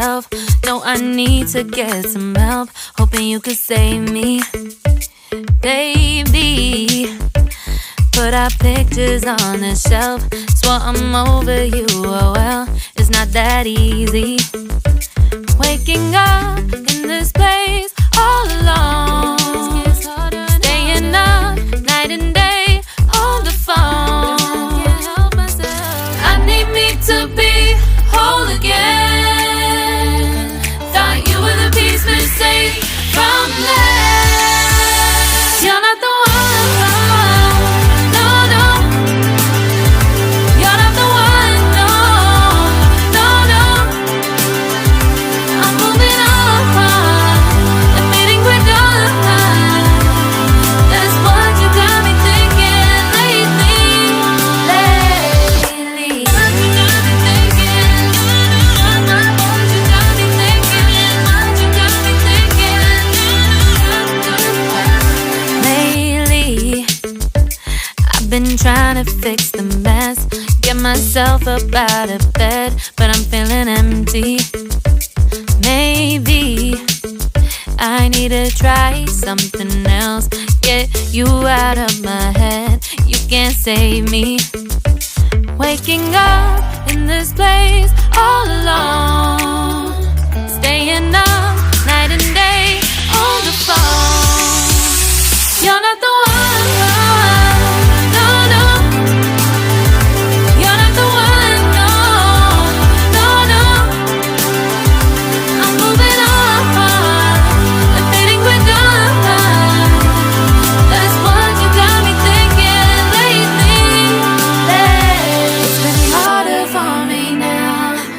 myself. No, I need to get some help. Hoping you could save me, baby. Put our pictures on the shelf. Swore I'm over you, oh well, it's not that easy. Waking up in this place all alone, staying up night and day on the phone. I need me to be whole again. Thought you were the piece missing from last. You're not the one. Been trying to fix the mess, get myself up out of bed, but I'm feeling empty. Maybe I need to try something else, get you out of my head. You can't save me. Waking up in this place all alone, staying up night and day on the phone. You're not the one.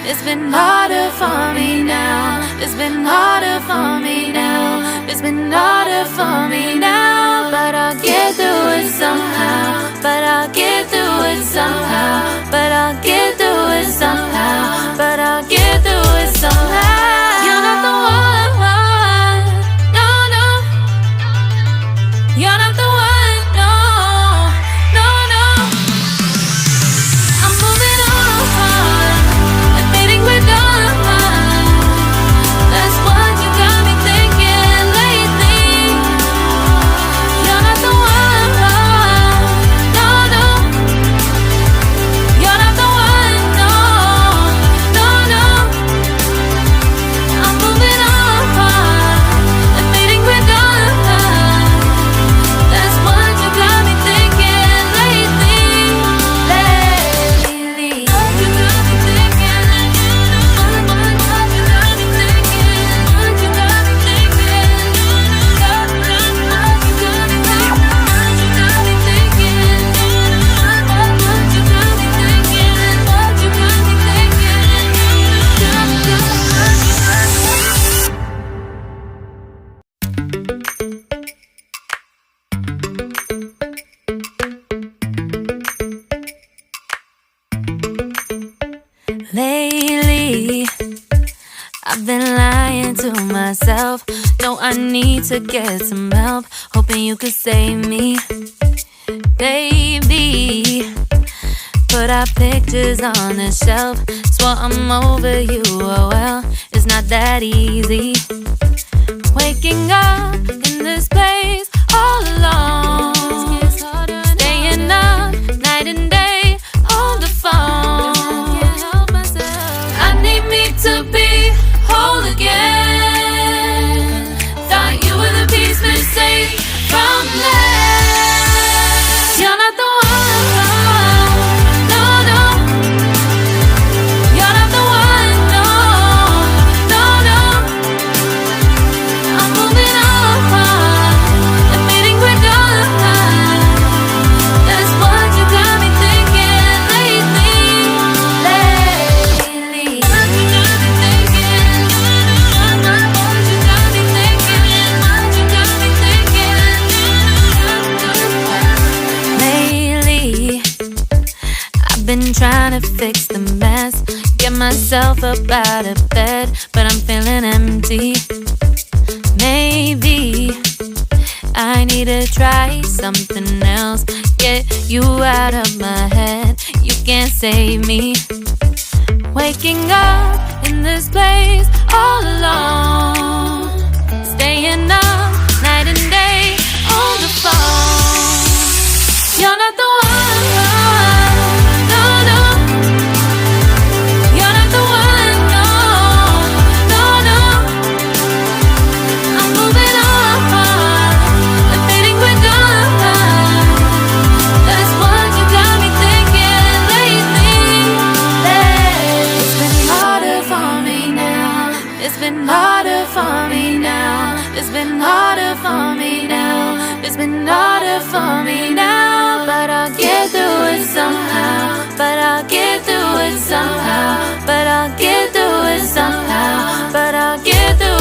It's been harder for me now. It's been harder for me now. It's been harder for me now. But I'll get through it somehow. But I'll get through it somehow. But I'll get through it somehow. But I'll get through it somehow. You're not the one. No, no. You're not the one. No, no, no. I'm moving on. That's what you got me thinking lately. You're not the one. No, no. You're not the one. No, no, no. I'm moving on. Admitting we're done. That's what you got me thinking lately. What you got me thinking. Lately, I've been lying to myself. No, I need to get some help. Hoping you could save me, baby. Put our pictures on the shelf. Swore I'm over you, oh well, it's not that easy. Waking up in this place all alone, staying up night and day on the phone. To be whole again. Thought you were the piece missing from last. You're not the one. No, no. You're not the one. No, no, no. I'm moving on. Admitting we're done. That's what you got me thinking lately. Been trying to fix the mess, get myself up out of bed, but I'm feeling empty. Maybe I need to try something else, get you out of my head. You can't save me. Waking up in this place all alone, staying up night and day on the phone. You're not the one, no, no. You're not the one, no, no, no. I'm moving on, admitting we're done. That's what you got me thinking lately. It's been harder for me now. It's been harder for me now. It's been harder for me now. It's been harder for me now. But I'll get through it somehow. But I'll get through it somehow. But I'll get through it somehow. But I'll get through